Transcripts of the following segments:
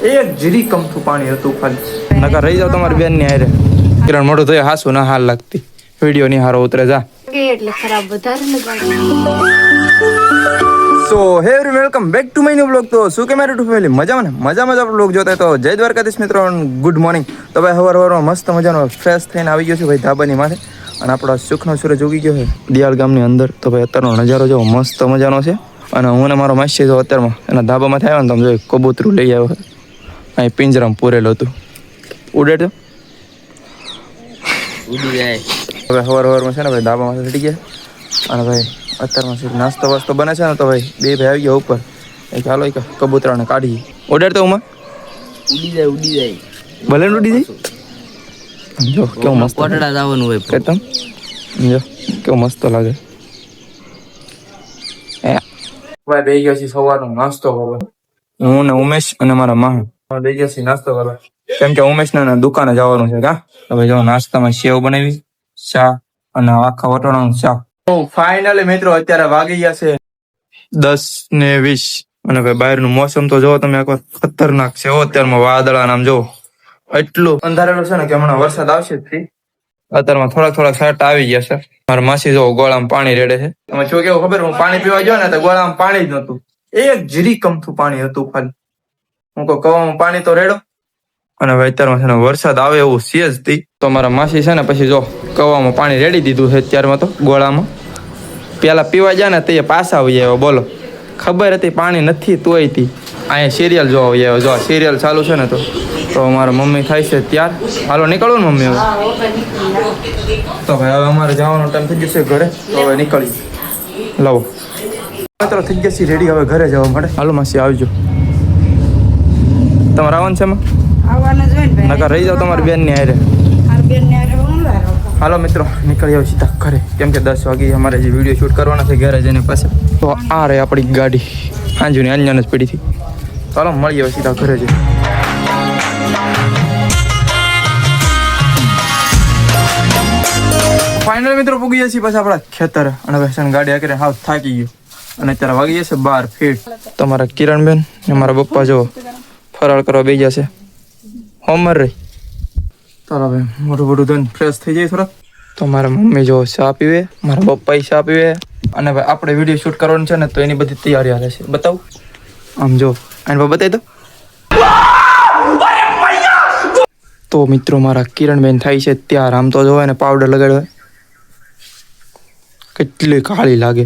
એક જીરી કમથું પાણી હતું ખાલી. નકર રહી જાવ તમારી બેન ની હારે. કિરણ મોઢું તો હાસુ ના હાલ લાગતી. વિડિયો ની હારો ઉતરે જા. એટલે ખરાબ વધારે લગાડી. સો હે every welcome back to my new blog. તો શું કે મારું ફેમિલી મજામાં ને મજામાં જ બ્લોગ જોતા તો જય દ્વારકાધીશ મિત્રો, ગુડ મોર્નિંગ. તો ભાઈ હવારમાં મસ્ત મજાનો ફ્રેશ થઈને આવી ગયો છું ભાઈ ધાબાની માથે, અને આપણો સુખનો સૂરજ ઉગી ગયો છે દિયાળ ગામની અંદર. તો ભાઈ અત્યારનો નજારો જો મસ્ત મજાનો છે, અને હું ને મારો માસી જો અત્યારમાં એના ધાબામાંથી આવ્યો ને તમે જો કબૂતરું લઈ આવ્યો છે. અહીં પિંજરામાં પૂરેલું હતું. ઉડે તો ઉડી જાય. હવે હવારમાં છે ને ભાઈ ધાબામાંથી ચડી ગયા, અને ભાઈ અત્યારમાં નાસ્તો વાસ્તો બને છે ને, તો ભાઈ બે ભાઈ આવી ગયા ઉપર. એ ચાલો એક કબૂતરાને કાઢીએ. ઓર્ડર તો ઉમાં ઉડી જાય ભલે ઉડી જાય. જો કેવું મસ્ત કોટડા જવાનું હોય કેતમ, જો કેવું મસ્ત લાગે. ભાઈ બે ગયા છીએ સવારનો નાસ્તો કરવા. હું ને ઉમેશ અને મારા માં બે ગયા છીએ નાસ્તો કરવા, કેમ કે ઉમેશ ને દુકાને જવાનું છે. કા હવે જો નાસ્તામાં સેવ બનાવી, ચા અને આખા વટાણાનું શાક. ફાઇનલી મિત્રો અત્યારે વાગી ગયા છે 10:20, અને ભાઈ બહારનું મોસમ તો જો તમે એકવાર ખતરનાક છે. અત્યારમાં વાદળા નામ જો એટલું અંધારેલું છે ને કે હમણાં વરસાદ આવશે જ. અત્યારમાં થોડાક છાંટા આવી ગયા છે. મારા માસી જો ગોળામાં પાણી રેડે છે. તમે શું કેવું ખબર, હું પાણી પીવા ગયો ને તો ગોળામાં પાણી જ નતું, એક જીરી કમથું પાણી હતું ખાલી. હું કહું કવામાં પાણી તો રેડો, અને હવે અત્યારમાં છે ને વરસાદ આવે એવું છે જ થી. તો મારા માસી છે ને પછી જો કવામાં પાણી રેડી દીધું છે અત્યારમાં. તો ગોળામાં પેલા પીવા જાય ને તે પાછા આવી આવ્યો. બોલો, ખબર હતી પાણી નથી તોય હતી. અહીંયા સિરિયલ જોવા આવ્યો. જો સિરિયલ ચાલુ છે ને, તો મારા મમ્મી થાય છે ત્યાર. હાલો નીકળો ને મમ્મી હવે. તો ભાઈ હવે અમારે જવાનો ટાઈમ થઈ જશે ઘરે, તો હવે નીકળી લાવો. મિત્રો થઈ ગયા છે રેડી, હવે ઘરે જવા માટે. હાલો માસી આવજો. તમારે આવવાનું છે એમાં? આવવાનું જ હોય ને ભાઈ. નકર રહી જાવ તમારી બેન ની હારે. આ બેન ને આરે હું લારો. હાલો મિત્રો નીકળી આવો સીધા ઘરે, કેમ કે 10 વાગે અમારે જે વિડીયો શૂટ કરવાના છે ઘરે જઈને પાસે. તો આ રહે આપણી ગાડી હાંજુની અંજાન જ પડી હતી. ચાલો મળીએ હવે સીધા ઘરે જઈએ. ફાઇનલ મિત્રો પૂગી ગયા છીએ પછી આપણા ખેતર, અને ભાઈ ગાડી આકરે હાવ થાકી ગયો, અને અત્યારે વાગી જશે 12 ફીટ. તમારા કિરણબેન ને મારા પપ્પા જો ફરાળ કરવા બે જશે હોમર રહી. ચાલો ભાઈ મોટું ધન ફ્રેશ થઈ જાય થોડાક. તો મારા મમ્મી જો ચા પીવે, મારા પપ્પા ચા પીવે, અને ભાઈ આપણે વિડીયો શૂટ કરવાનું છે ને, તો એની બધી તૈયારી હાલે છે. બતાવું આમ જો આને બતાવી દો. તો મિત્રો મારા કિરણબેન થાય છે ત્યાર. આમ તો જોવે ને પાવડર લગાડ્યો કેટલી કાળી લાગે.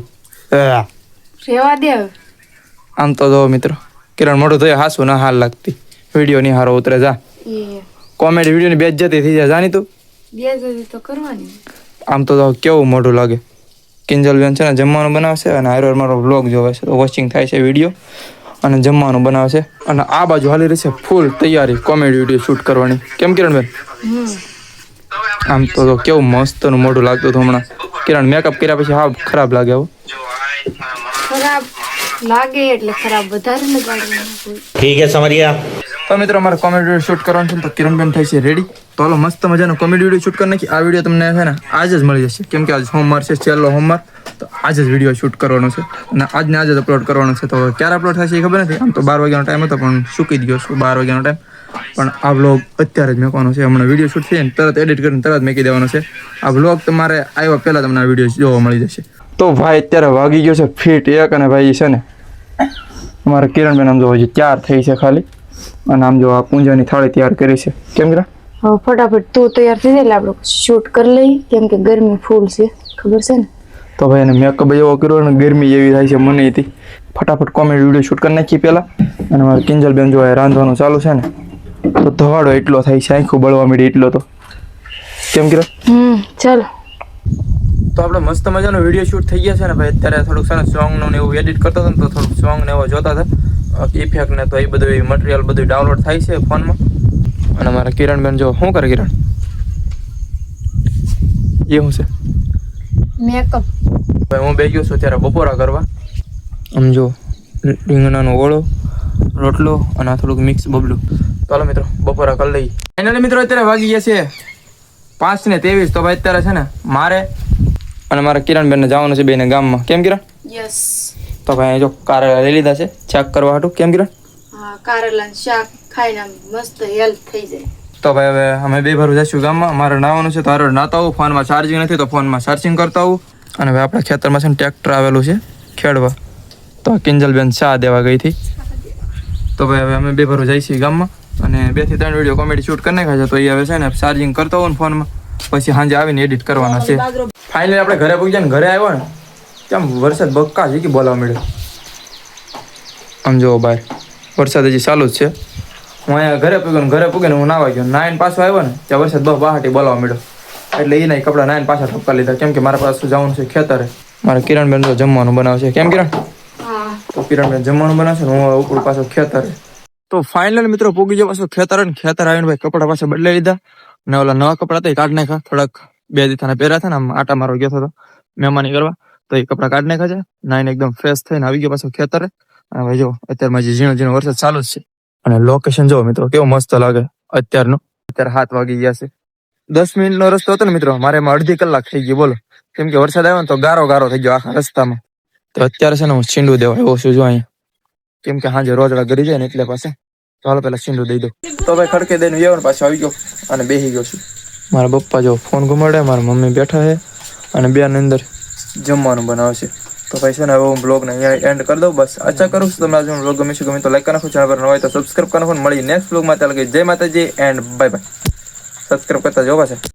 રેવા દે. આમ તો જો મિત્રો કિરણ મોઢું તો હાસુ ના હાલ લાગતી. વિડીયો ની હારો ઉતરે જા. કોમેડી વિડીયો ની બેઇજ્જતી થઈ જાય જાની તું. બેઇજ્જતી તો કરવાની. આમ તો કેવું મોઢું લાગે. કિંજલબેન છે ને જમવાનું બનાવશે, અને આયર મારો વ્લોગ જોવે છે, તો વોચિંગ થાય છે વિડીયો, અને જમવાનું બનાવશે. અને આ બાજુ હાલી રહી છે ફૂલ તૈયારી કોમેડી વિડીયો શૂટ કરવાની. કેમ કિરણબેન? આમ તો કેવું મસ્ત નું મોઢું લાગતું હતું હમણાં. કિરણ મેકઅપ કર્યા પછી હા ખરાબ લાગે. આવું ખરાબ લાગે એટલે ખરાબ વધારે લગાડવાનું. ઠીક હે સમझ ગયા. તો મિત્રો અમારે કોમેડી વિડીયો શૂટ કરવાનું છે, તો કિરણબેન થાય છે રેડી. તો હાલો મસ્ત મજાનો કોમેડી વિડીયો શૂટ કરી નાખી. આ વિડીયો તમને છે ને આજે જ મળી જશે, કેમ કે આજ સોમવાર છે, છેલ્લો સોમવાર. તો આજે જ વિડીયો શૂટ કરવાનો છે, અને આજને આજે જ અપલોડ કરવાનો છે. તો ક્યારે અપલોડ થશે એ ખબર નથી. આમ તો 12 વાગ્યાનો ટાઈમ હતો, પણ ચૂકી જ ગયો છું 12 વાગ્યાનો ટાઈમ. પણ આ વ્લોગ અત્યારે જ મેકવાનો છે. હમણાં વિડીયો શૂટ થઈને તરત એડિટ કરીને તરત મેકી દેવાનો છે. આ વ્લોગ તમારે આવ્યા પહેલાં તમને આ વિડીયો જોવા મળી જશે. તો ભાઈ અત્યારે વાગી ગયો છે ફીટ 1, અને ભાઈ છે ને અમારા કિરણબેન આમ જો હજી તૈયાર થઈ છે ખાલી, અને આમ જો આ પૂંજાની થાળી તૈયાર કરી છે. કેમ કે હવે ફટાફટ તું તૈયાર થઈ જાય એટલે આપણે શૂટ કરી લઈએ, કેમ કે ગરમી ફૂલ છે, ખબર છે ને. તો ભાઈ એને મેકઅપ એવો કર્યો ને ગરમી એવી થાય છે મને હતી. ફટાફટ કોમેડી વિડીયો શૂટ કરી નાખીએ પહેલાં. અને મારે કિંજલબેન જો રાંધવાનું ચાલુ છે ને, તો ધવાડો એટલો થાય છે, આંખું બળવા માંડી એટલો. તો કેમ કે ચાલો. તો આપણે મસ્ત મજાનો વિડીયો શૂટ થઈ ગયા છે ને ભાઈ. અત્યારે થોડુંક છે ને સોંગનું ને એવું એડિટ કરતો હતો ને, તો થોડુંક સોંગ ને એવો જોતા હતા ઇફેક્ટ ને, તો એ બધું મટીરિયલ બધું ડાઉનલોડ થાય છે ફોનમાં. અને મારા કિરણબેન જો શું કરે કિરણ? એ શું છે? મેકઅપ. ભાઈ હું બે ગયો છું ત્યારે બપોરા કરવા. આમ જો રીંગણાનો ઓળો, રોટલો, અને આ થોડુંક મિક્સ બબલું. ચાલો મિત્રો બપોરા કરી લઈએ. ફાઇનલી મિત્રો અત્યારે વાગી ગયા છે 5:23. તો ભાઈ અત્યારે છે ને મારે અને મારા કિરણબેનને જવાનું છે બેને ગામમાં. કેમ કિરણ? યસ. તો ભાઈ જો કારેલા લઈ લીધા છે શાક કરવા હાટું. કેમ કિરણ? હા, કારેલાનું શાક ખાઈને આમ મસ્ત હેલ્થ થઈ જાય. તો ભાઈ હવે અમે બે ભરું જઈશું ગામમાં. મારે નાવાનું છે તો હારે નાતા આવું. ફોનમાં ચાર્જિંગ નથી તો ફોનમાં ચાર્જિંગ કરતા આવું. અને હવે આપણા ખેતરમાં છે ને ટ્રેક્ટર આવેલું છે ખેડવા. તો આ કિંજલબેન ચા દેવા ગઈ હતી. તો ભાઈ હવે અમે બે ભરું જઈશું ગામમાં અને 2 થી 3 વિડીયો કોમેડી શૂટ કરી નાખ્યા છે. તો એ હવે છે ને ચાર્જિંગ કરતા હોઉં ને ફોનમાં, પછી સાંજે આવીને એડિટ કરવાના છે. ફાઇનલી આપણે ઘરે પહોંચ્યા ને ઘરે આવ્યો ને કેમ વરસાદ બક્કા છે કે બોલાવા મળ્યો. આમ જુઓ બહાર વરસાદ હજી ચાલુ જ છે. હું અહીંયા ઘરે પૂગીને હું નાવા ગયો. નાઈન પાછો આવ્યો ને ત્યાં વરસાદ બહાટી બોલાવા મળ્યો. એટલે એના કપડા નાઈન પાછા ઠપકા લીધા કેમ કે મારા પાછું જવાનું છે ખેતરે. મારે કિરણબેન તો જમવાનું બનાવશે. કેમ કિરણ? તો કિરણબેન જમવાનું બનાવશે ને હું ઉપર પાછો ખેતરે. તો ફાઇનલ મિત્રો પૂગી ગયો પાછો ખેતરે ને ખેતર આવીને ભાઈ કપડા પાછા બદલાઈ લીધા ને ઓલા નવા કપડા હતા એ કાઢી નાખ્યા. થોડાક 2 દિવસના પહેર્યા હતા ને આમ આટા મારવા ગયો હતો મહેમાની કરવા, તો એ કપડા કાઢી નાખ્યા છે. નાઈને એકદમ ફ્રેશ થઈને આવી ગયો પાછો ખેતરે. અને ભાઈ જો અત્યારમાં જે ઝીણો ઝીણો વરસાદ ચાલુ જ છે. અને લોકેશન જો મિત્રો કેવું મસ્ત લાગે અત્યારનું. અત્યારે 7 વાગી ગયા છે. 10 મિનિટનો રસ્તો હતો ને મિત્રો, મારે એમાં અડધી કલાક થઈ ગઈ બોલો. કેમ કે વરસાદ આવ્યો ને તો ગારો થઈ ગયો આખા રસ્તામાં. તો અત્યારે છે ને હું છીંડું દેવા આવ્યો છું જો અહીંયા. કેમ કે સાંજે રોજડા ગરી જાય ને એટલે પાસે તો હાલો પેલા છીંડું દઈ દો. તો ભાઈ ખડકે દઈને આવ્યો ને પાછો આવી ગયો અને બેસી ગયો છું. મારા પપ્પા જો ફોન ઘુમાડે, મારા મમ્મી બેઠા છે અને બેની અંદર જમવાનું બનાવે છે. તો ભાઈ છે ને હવે હું બ્લોગને અહીંયા એન્ડ કરી દઉં. બસ આશા કરું છું તમને આજનો બ્લોગ ગમે તો લાઈક કરી નાખો. ચેનલ પર ન હોય તો સબસ્ક્રાઈબ કરી નાખો. મળી નેક્સ્ટ બ્લોગમાં ત્યાં લગી જય માતાજી એન્ડ બાય બાય. સબસ્ક્રાઈબ કરતા જો પાછા.